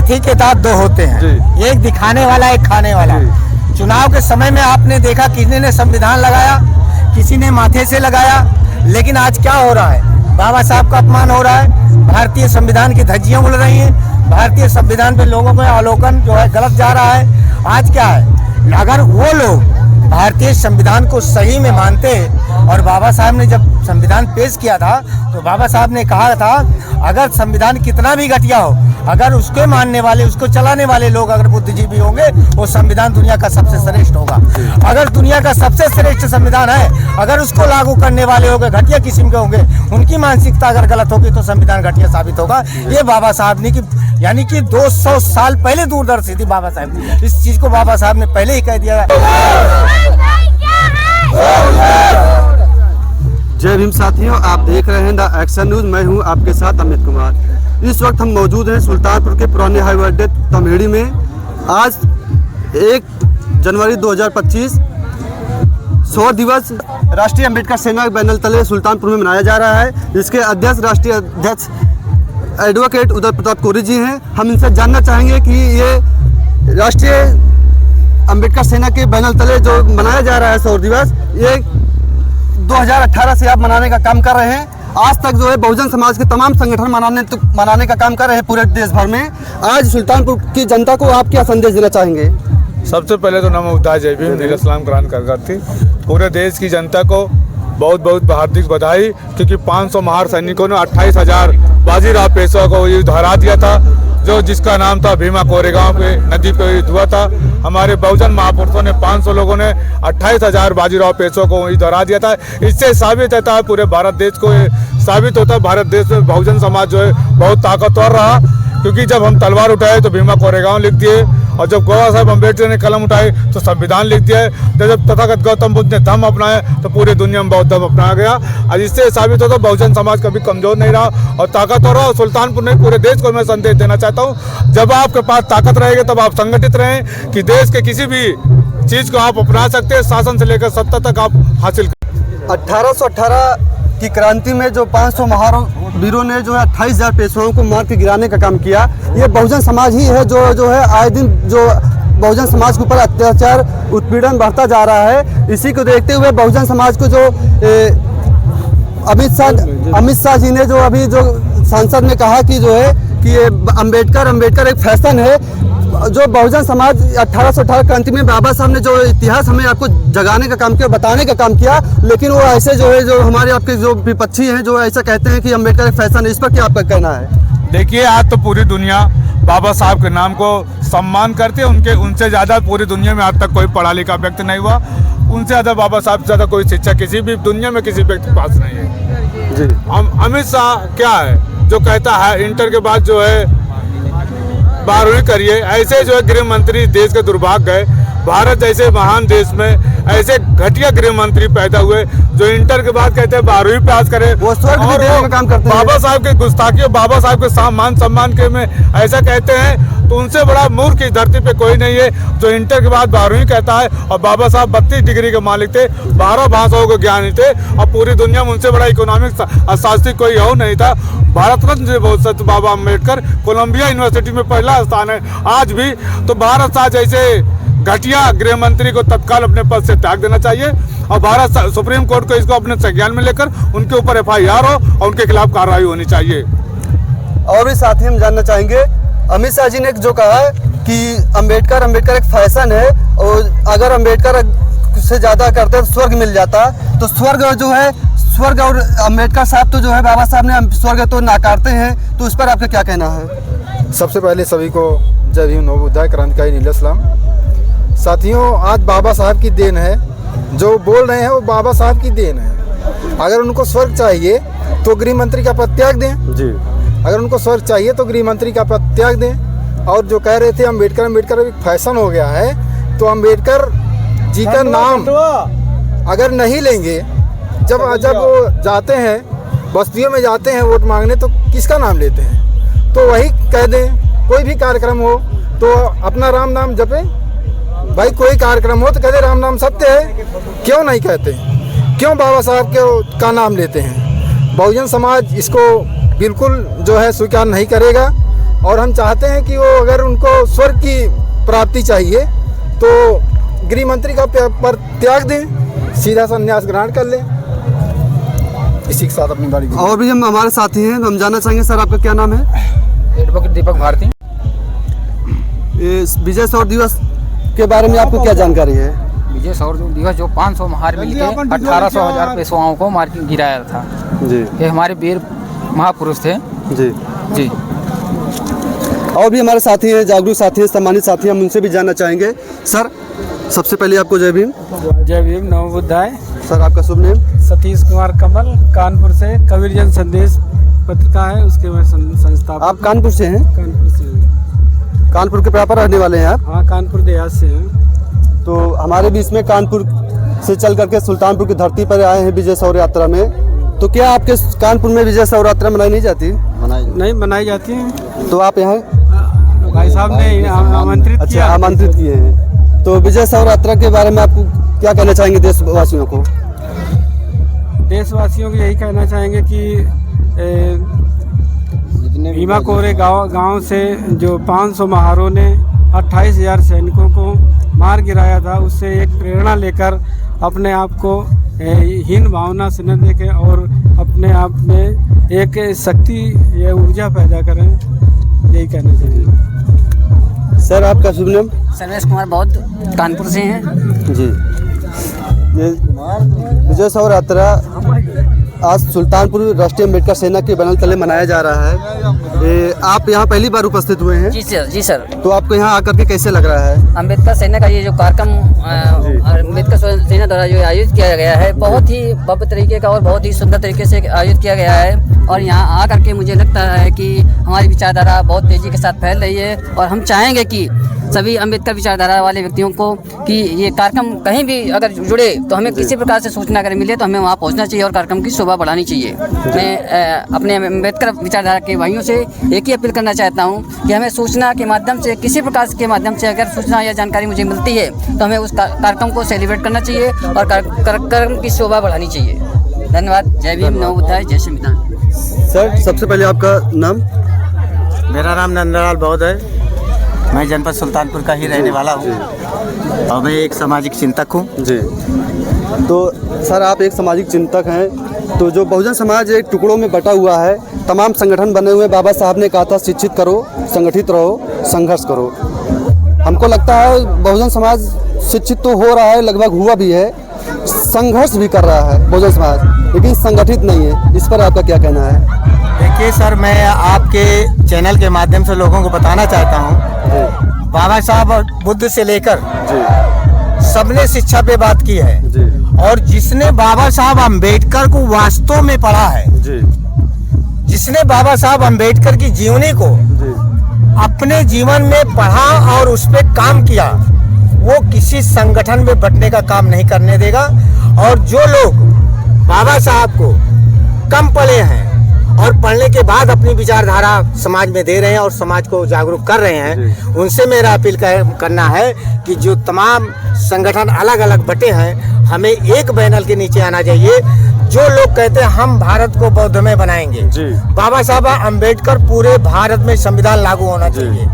हाथी के दांत दो होते हैं, एक दिखाने वाला एक खाने वाला। चुनाव के समय में आपने देखा किसी ने संविधान लगाया, किसी ने माथे से लगाया, लेकिन आज क्या हो रहा है? बाबा साहब का अपमान हो रहा है, भारतीय संविधान की धज्जियां उड़ रही हैं, भारतीय संविधान पे लोगों का अवलोकन जो है गलत जा रहा है। आज क्या है, अगर वो लोग भारतीय संविधान को सही में मानते और बाबा साहब ने जब संविधान पेश किया था तो बाबा साहब ने कहा था अगर संविधान कितना भी घटिया हो, अगर उसके मानने वाले, उसको चलाने वाले लोग अगर बुद्धिजीवी होंगे, वो संविधान दुनिया का सबसे श्रेष्ठ होगा। अगर दुनिया का सबसे श्रेष्ठ संविधान है, अगर उसको लागू करने वाले होंगे घटिया किस्म के होंगे, उनकी मानसिकता अगर गलत होगी तो संविधान घटिया साबित होगा। ये बाबा साहब ने यानी कि 200 साल पहले दूरदर्शी थी बाबा साहब, इस चीज को बाबा साहब ने पहले ही कह दिया। जय भीम साथियों, आप देख रहे हैं द एक्शन न्यूज। मैं हूं आपके साथ अमित कुमार। इस वक्त हम मौजूद हैं सुल्तानपुर के पुराने हाईवे अड्डे तमहेड़ी में। आज 1 जनवरी 2025 100 दिवस राष्ट्रीय अम्बेडकर सेना बैनर तले सुल्तानपुर में मनाया जा रहा है। इसके अध्यक्ष, राष्ट्रीय अध्यक्ष एडवोकेट उदय प्रताप कोरी जी हैं। हम इनसे जानना चाहेंगे कि ये राष्ट्रीय अम्बेडकर सेना के बैनर तले जो मनाया जा रहा है 100 दिवस, ये 2018 से आप मनाने का काम कर रहे हैं। आज तक जो है बहुजन समाज के तमाम संगठन मनाने का काम कर रहे हैं पूरे देश भर में। आज सुल्तानपुर की जनता को आप क्या संदेश देना चाहेंगे? सबसे पहले तो नमो बुद्धाय, जय भीम, नील इस्लाम क्रांति। पूरे देश की जनता को बहुत बहुत हार्दिक बधाई, क्योंकि 500 महार सैनिकों ने 28,000 बाजीराव पेशवा को युद्ध हरा दिया था, जो जिसका नाम था भीमा कोरेगांव पे नदी पे युद्ध हुआ था। हमारे बहुजन महापुरुषों ने 500 लोगों ने 28,000 बाजीराव पेशवा को युद्ध हरा दिया था। इससे साबित होता है पूरे भारत देश को, साबित होता है भारत देश में बहुजन समाज जो है बहुत ताकतवर रहा, क्योंकि जब हम तलवार उठाए तो भीमा कोरेगांव लिख दिए, और जब बाबा साहब अम्बेडकर ने कलम उठाए तो संविधान लिख दिया है। जब तथागत गौतम बुद्ध ने धम्म अपनाया तो पूरे दुनिया में बौद्ध धम्म अपनाया गया। और इससे साबित होता है बहुजन समाज कभी कमजोर नहीं रहा और ताकतवर रहा। सुल्तानपुर ने पूरे देश को मैं संदेश देना चाहता हूँ, जब आपके पास ताकत रहेगी तब आप संगठित रहें कि देश के किसी भी चीज़ को आप अपना सकते हैं, शासन से लेकर सत्ता तक आप हासिल। 1818 की क्रांति में जो 500 महार वीरों ने जो है 28,000 पेशवाओं को मार के गिराने का काम किया, ये बहुजन समाज ही है जो है आए दिन जो बहुजन समाज के ऊपर अत्याचार उत्पीड़न बढ़ता जा रहा है। इसी को देखते हुए बहुजन समाज को जो अमित शाह जी ने जो अभी जो सांसद ने कहा कि जो है कि ये अम्बेडकर एक फैशन है। जो बहुजन समाज 1818 क्रांति में बाबा साहब ने जो इतिहास हमें आपको जगाने का काम किया, बताने का काम किया, लेकिन वो ऐसे जो है जो हमारे आपके जो विपक्षी हैं जो ऐसा कहते हैं कि अम्बेडकर एक फैशन है, इस पर क्या आपका कहना है? देखिए, आज तो पूरी दुनिया बाबा साहब के नाम को सम्मान करते हैं। उनसे ज़्यादा पूरी दुनिया में आज तक कोई पढ़ा लिखा व्यक्ति नहीं हुआ, उनसे ज़्यादा बाबा साहब से ज़्यादा कोई शिक्षा किसी भी दुनिया में किसी व्यक्ति के पास नहीं है जी। अमित शाह क्या है जो कहता है इंटर के बाद जो है 12वीं करिए, ऐसे जो है गृह मंत्री देश के दुर्भाग्य है। भारत जैसे महान देश में ऐसे घटिया गृह मंत्री पैदा हुए जो इंटर के बाद कहते हैं 12वीं पास करे, वो स्वर्ग भी देने का काम करते हैं। बाबा साहब के गुस्ताखी, बाबा साहब के मान सम्मान के में ऐसा कहते हैं, तो उनसे बड़ा मूर्ख इस धरती पे कोई नहीं है जो इंटर के बाद 12वीं कहता है। और बाबा साहब 32 डिग्री के मालिक थे, 12 भाषाओं के ज्ञानी थे, और पूरी दुनिया में उनसे बड़ा इकोनॉमिक अर्थशास्त्री कोई और नहीं था। भारत रत्न जो बहुत सत्य बाबा अम्बेडकर, कोलंबिया यूनिवर्सिटी में पहला स्थान है आज भी। तो भारत साहब जैसे घटिया गृह मंत्री को तत्काल अपने पद से त्याग देना चाहिए, और भारत सुप्रीम कोर्ट को इसको अपने संज्ञान में लेकर उनके ऊपर FIR हो और उनके खिलाफ कार्रवाई होनी चाहिए। और भी साथ ही हम जानना चाहेंगे, अमित शाह जी ने जो कहा है कि अम्बेडकर एक फैशन है, और अगर अम्बेडकर से ज़्यादा करते तो स्वर्ग मिल जाता, तो स्वर्ग जो है, स्वर्ग और अम्बेडकर साहब तो जो है बाबा साहब ने स्वर्ग तो नाकारते हैं, तो उस पर आपका क्या कहना है? सबसे पहले सभी को जय भीम, नमो बुद्धाय, क्रांतिकारी, नील इस्लाम। साथियों, आज बाबा साहब की देन है, जो बोल रहे हैं वो बाबा साहब की देन है। अगर उनको स्वर्ग चाहिए तो गृह मंत्री का पद त्याग दें जी। अगर उनको स्वर्ग चाहिए तो गृह मंत्री का पद त्याग दें। और जो कह रहे थे अम्बेडकर एक फैशन हो गया है, तो अम्बेडकर जी का नाम अगर नहीं लेंगे, जब वो जाते हैं बस्तियों में जाते हैं वोट मांगने, तो किसका नाम लेते हैं? तो वही कह दें, कोई भी कार्यक्रम हो तो अपना राम नाम जपे। भाई कोई कार्यक्रम हो तो कहते राम नाम सत्य है, क्यों नहीं कहते? क्यों बाबा साहब का नाम लेते हैं? बहुजन समाज इसको बिल्कुल जो है स्वीकार नहीं करेगा, और हम चाहते हैं कि वो अगर उनको स्वर्ग की प्राप्ति चाहिए तो गृह मंत्री का पर त्याग दें, सीधा संन्यास ग्रहण कर लें। इसी के साथ अपनी गाड़ी और भी हम हमारे साथी हैं, हम जानना चाहेंगे सर आपका क्या नाम है? एडवोकेट दीपक भारती। इस विजय शौर्य दिवस के बारे में आपको क्या जानकारी है? विजय शौर्य दिवस जो 500 महार मिल के 1800 पेशवाओं को मार के गिराया था जी, ये हमारे वीर महापुरुष थे जी जी। और भी हमारे साथी हैं, जागरूक साथी हैं, सम्मानित साथी हैं, हम उनसे भी जानना चाहेंगे। सर सबसे पहले आपको जय भीम। जय भीम, नमो बुद्धाय। सर आपका शुभ नेम? सतीश कुमार कमल, कानपुर से कबीर जन संदेश पत्रिका है उसके मैं संस्थापक। आप कानपुर से हैं? कानपुर से हैं। कानपुर के प्रॉपर रहने वाले हैं आप? हाँ, कानपुर देहात से हैं। तो हमारे बीच में कानपुर से चल करके सुल्तानपुर की धरती पर आए हैं विजय शौर्य यात्रा में। तो क्या आपके कानपुर में विजय शौर्य यात्रा मनाई नहीं जाती? नहीं बनाई जाती है, तो आप यहाँ भाई साहब ने आमंत्रित अच्छा किया। आमंत्रित किए हैं। तो विजय शौर्य यात्रा के बारे में आपको क्या कहना चाहेंगे देशवासियों को? देशवासियों को यही कहना चाहेंगे कि भीमा कोरे गांव से जो 500 महारों ने 28,000 सैनिकों को मार गिराया था, उससे एक प्रेरणा लेकर अपने आप को हीन भावना से न देखें और अपने आप में एक शक्ति या ऊर्जा पैदा करें, यही कहना चाहिए। सर आपका शुभ नाम? सर्वेश कुमार बौद्ध, कानपुर से हैं जी। ये विजय शौर्य यात्रा आज सुल्तानपुर राष्ट्रीय अम्बेडकर सेना के बैनर तले मनाया जा रहा है। आप यहाँ पहली बार उपस्थित हुए हैं? जी सर, जी सर। तो आपको यहाँ आकर के कैसे लग रहा है? अम्बेडकर सेना का ये जो कार्यक्रम अम्बेडकर सेना द्वारा जो आयोजित किया गया है, बहुत ही भव्य तरीके का और बहुत ही सुंदर तरीके से आयोजित किया गया है। और यहाँ आकर के मुझे लगता है कि हमारी विचारधारा बहुत तेज़ी के साथ फैल रही है और हम चाहेंगे कि सभी अम्बेडकर विचारधारा वाले व्यक्तियों को कि ये कार्यक्रम कहीं भी अगर जुड़े तो हमें किसी प्रकार से सूचना अगर मिले तो हमें वहाँ पहुँचना चाहिए और कार्यक्रम की शोभा बढ़ानी चाहिए। मैं अपने अम्बेडकर विचारधारा के भाइयों से एक ही अपील करना चाहता हूँ कि हमें सूचना के माध्यम से, किसी प्रकार के माध्यम से अगर सूचना या जानकारी मुझे मिलती है तो हमें उस कार्यक्रम को सेलिब्रेट करना चाहिए और कार्यक्रम की शोभा बढ़ानी चाहिए। धन्यवाद। जय भीम, नमो बुद्धाय, जय संविधान। सर सबसे पहले आपका नाम? मेरा नाम नंदलाल बौद्ध है, मैं जनपद सुल्तानपुर का ही रहने वाला हूँ और मैं एक सामाजिक चिंतक हूँ जी। तो सर आप एक सामाजिक चिंतक हैं, तो जो बहुजन समाज एक टुकड़ों में बटा हुआ है, तमाम संगठन बने हुए, बाबा साहब ने कहा था शिक्षित करो, संगठित रहो, संघर्ष करो। हमको लगता है बहुजन समाज शिक्षित तो हो रहा है, लगभग हुआ भी है, संघर्ष भी कर रहा है बहुजन समाज, लेकिन संगठित नहीं है। इस पर आपका क्या कहना है? देखिए सर, मैं आपके चैनल के माध्यम से लोगों को बताना चाहता हूँ, बाबा साहब और बुद्ध से लेकर सबने शिक्षा पे बात की है जी। और जिसने बाबा साहब अम्बेडकर को वास्तव में पढ़ा है जी, जिसने बाबा साहब अम्बेडकर की जीवनी को जी, अपने जीवन में पढ़ा और उस पर काम किया, वो किसी संगठन में बंटने का काम नहीं करने देगा। और जो लोग बाबा साहब को कम पढ़े हैं और पढ़ने के बाद अपनी विचारधारा समाज में दे रहे हैं और समाज को जागरूक कर रहे हैं, उनसे मेरा अपील करना है कि जो तमाम संगठन अलग अलग बटे हैं, हमें एक बैनर के नीचे आना चाहिए। जो लोग कहते हैं हम भारत को बौद्धमय बनाएंगे, बाबा साहब अम्बेडकर पूरे भारत में संविधान लागू होना चाहिए।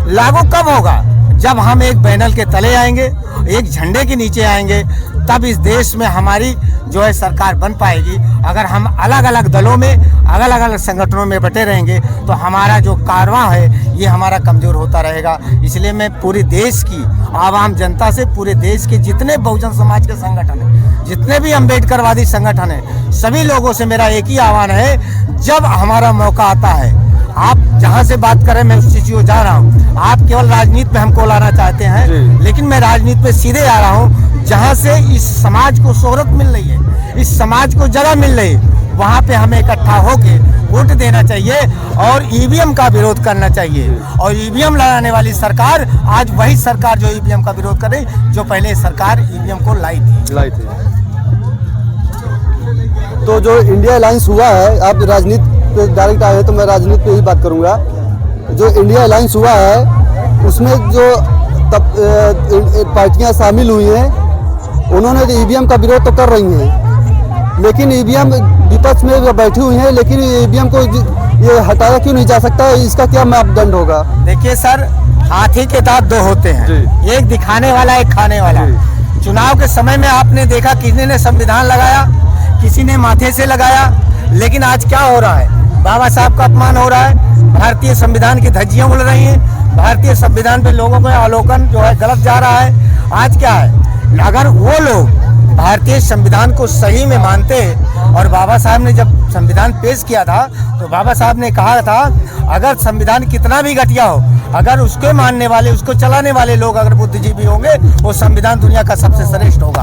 लागू कब होगा? जब हम एक बैनर के तले आएंगे, एक झंडे के नीचे आएंगे, तब इस देश में हमारी जो है सरकार बन पाएगी। अगर हम अलग अलग दलों में, अलग अलग संगठनों में बटे रहेंगे तो हमारा जो कारवां है ये हमारा कमज़ोर होता रहेगा। इसलिए मैं पूरे देश की आवाम जनता से, पूरे देश के जितने बहुजन समाज के संगठन हैं, जितने भी अम्बेडकरवादी संगठन हैं, सभी लोगों से मेरा एक ही आह्वान है, जब हमारा मौका आता है, आप जहाँ से बात करें मैं उस चीज़ को जा रहा हूँ। आप केवल राजनीति में हमको लाना चाहते हैं, लेकिन मैं राजनीति में सीधे आ रहा हूँ जहाँ से इस समाज को शोहरत मिल रही है, इस समाज को जगह मिल रही है, वहाँ पे हमें इकट्ठा होके वोट देना चाहिए और ईवीएम का विरोध करना चाहिए। और ईवीएम लगाने वाली सरकार आज वही सरकार जो ईवीएम का विरोध कर रही, जो पहले सरकार ईवीएम को लाई थी। तो जो इंडिया अलायंस हुआ है, आप राजनीति पे डायरेक्ट आए हैं तो मैं राजनीति पे ही बात करूंगा। जो इंडिया अलायंस हुआ है उसमें जो तब पार्टियां शामिल हुई हैं, उन्होंने ईवीएम का विरोध तो कर रही हैं, लेकिन ईवीएम विपक्ष में बैठी हुई हैं, लेकिन ईवीएम को ये हटाया क्यों नहीं जा सकता, इसका क्या मापदंड होगा? देखिए सर, हाथी के दांत दो होते हैं, एक दिखाने वाला एक खाने वाला। चुनाव के समय में आपने देखा किसी ने संविधान लगाया, किसी ने माथे से लगाया, लेकिन आज क्या हो रहा है? बाबा साहब का अपमान हो रहा है, भारतीय संविधान की धज्जियां उड़ रही हैं, भारतीय संविधान पे लोगों का अवलोकन जो है गलत जा रहा है। आज क्या है, अगर वो लोग भारतीय संविधान को सही में मानते, और बाबा साहब ने जब संविधान पेश किया था तो बाबा साहब ने कहा था अगर संविधान कितना भी घटिया हो, अगर उसके मानने वाले, उसको चलाने वाले लोग अगर बुद्धिजीवी होंगे, वो संविधान दुनिया का सबसे श्रेष्ठ होगा।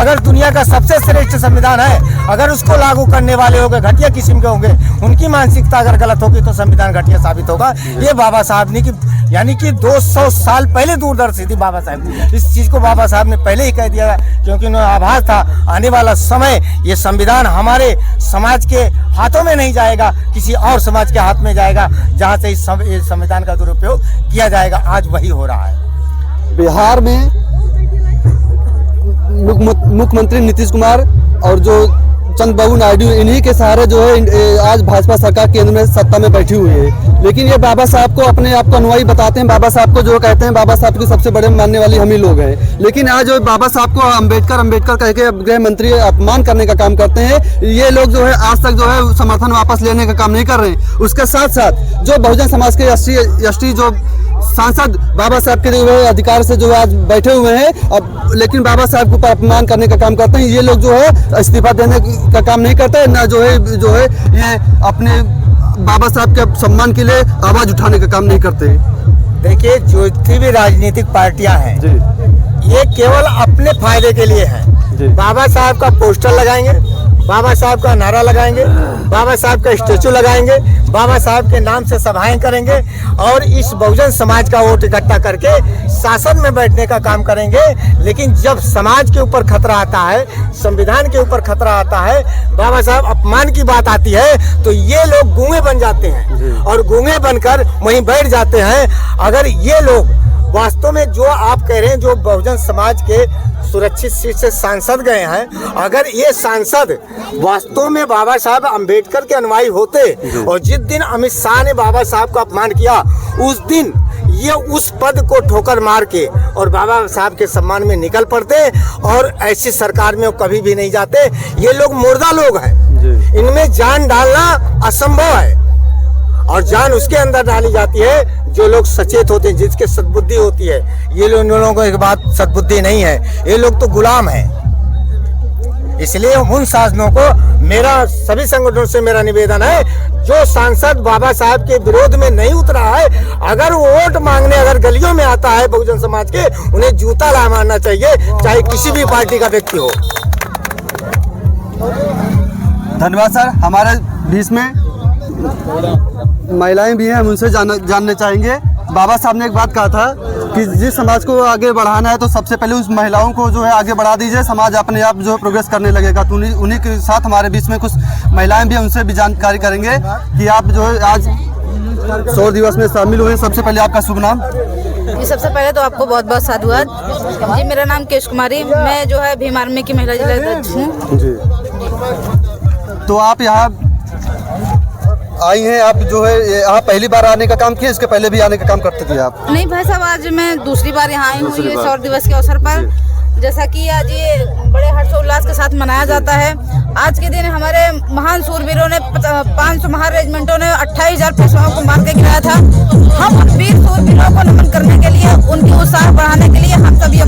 अगर दुनिया का सबसे श्रेष्ठ संविधान है, अगर उसको लागू करने वाले होंगे घटिया किस्म के होंगे, उनकी मानसिकता अगर गलत होगी तो संविधान घटिया साबित होगा। ये बाबा साहब ने यानी कि 200 साल पहले दूरदर्शी थी बाबा साहब। इस चीज को बाबा साहब ने पहले ही कह दिया, क्योंकि उन्हें आभास था आने वाला समय ये संविधान हमारे समाज के हाथों में नहीं जाएगा, किसी और समाज के हाथ में जाएगा, जहां से इस संविधान का दुरुपयोग किया जाएगा। आज वही हो रहा है। बिहार में मुख्यमंत्री नीतीश कुमार और जो चंद्रबाबू नायडू, इन्हीं के सहारे जो है आज भाजपा सरकार केंद्र में सत्ता में बैठी हुई है। लेकिन ये बाबा साहब को अपने आप को अनुयायी बताते हैं, बाबा साहब को जो कहते हैं, बाबा साहब के सबसे बड़े मानने वाले हम ही लोग हैं। लेकिन आज जो बाबा साहब को अम्बेडकर कह के गृह मंत्री अपमान करने का काम करते हैं। ये लोग जो है आज तक जो है समर्थन वापस लेने का काम नहीं कर रहे हैं। उसके साथ साथ जो बहुजन समाज के एसटी जो सांसद बाबा साहब के जो है अधिकार से जो आज बैठे हुए हैं, अब लेकिन बाबा साहब के ऊपर अपमान करने का काम करते हैं। ये लोग जो है इस्तीफा देने का काम नहीं करते, ना जो है ये अपने बाबा साहब के सम्मान के लिए आवाज उठाने का काम नहीं करते। देखिए, जितनी भी राजनीतिक पार्टियां हैं, ये केवल अपने फायदे के लिए हैं। बाबा साहब का पोस्टर लगाएंगे, बाबा साहब का नारा लगाएंगे, बाबा साहब का स्टेचू लगाएंगे, बाबा साहब के नाम से सभाएं करेंगे और इस बहुजन समाज का वोट इकट्ठा करके शासन में बैठने का काम करेंगे। लेकिन जब समाज के ऊपर खतरा आता है, संविधान के ऊपर खतरा आता है, बाबा साहब अपमान की बात आती है, तो ये लोग गूंगे बन जाते हैं और गूंगे बनकर वहीं बैठ जाते हैं। अगर ये लोग वास्तव में जो आप कह रहे हैं, जो बहुजन समाज के सुरक्षित सीट से सांसद गए हैं, अगर ये सांसद वास्तव में बाबा साहब अम्बेडकर के अनुयायी होते और जिस दिन अमित शाह ने बाबा साहब का अपमान किया, उस दिन ये उस पद को ठोकर मार के और बाबा साहब के सम्मान में निकल पड़ते और ऐसी सरकार में वो कभी भी नहीं जाते। ये लोग मुर्दा लोग हैं, इनमें जान डालना असंभव है और जान उसके अंदर डाली जाती है जो लोग सचेत होते हैं, जिसके सद्बुद्धि होती है। ये लोगों को एक बात सद्बुद्धि नहीं है, ये लोग तो गुलाम हैं। इसलिए उन शासनों को मेरा, सभी संगठनों से मेरा निवेदन है, जो सांसद बाबा साहब के विरोध में नहीं उतरा है, अगर वोट मांगने अगर गलियों में आता है बहुजन समाज के, उन्हें जूता ला मारना चाहिए, चाहे किसी भी पार्टी का व्यक्ति हो। धन्यवाद सर। हमारे बीच में महिलाएं भी हैं, हम उनसे जानने चाहेंगे। बाबा साहब ने एक बात कहा था कि जिस समाज को आगे बढ़ाना है तो सबसे पहले उस महिलाओं को जो है आगे बढ़ा दीजिए, समाज अपने आप जो है प्रोग्रेस करने लगेगा। तो उन्हीं के साथ हमारे बीच में कुछ महिलाएं भी हैं, उनसे भी जानकारी करेंगे कि आप जो है आज 100 दिवस में शामिल हुए। सबसे पहले आपका शुभ नाम? जी, सबसे पहले तो आपको बहुत बहुत साधुवाद जी। मेरा नाम केश कुमारी, मैं जो है भीम आर्मी की महिला जिला अध्यक्ष हूँ जी। तो आप यहाँ आई हैं, आप जो है आप पहली बार आने का काम किया, इसके पहले भी आने का काम करते थे आप? नहीं भाई साहब, आज मैं दूसरी बार यहाँ आई हूँ ये 100 दिवस के अवसर पर। जैसा कि आज ये बड़े हर्षोल्लास के साथ मनाया जाता है। आज के दिन हमारे महान सूरवीरों ने 500 महान रेजिमेंटों ने 28,000 पेशवाओं को मार के गिराया था। हम वीर सूरवीरों को नमन करने के लिए, उनकी उत्साह बढ़ाने के लिए हम सब ये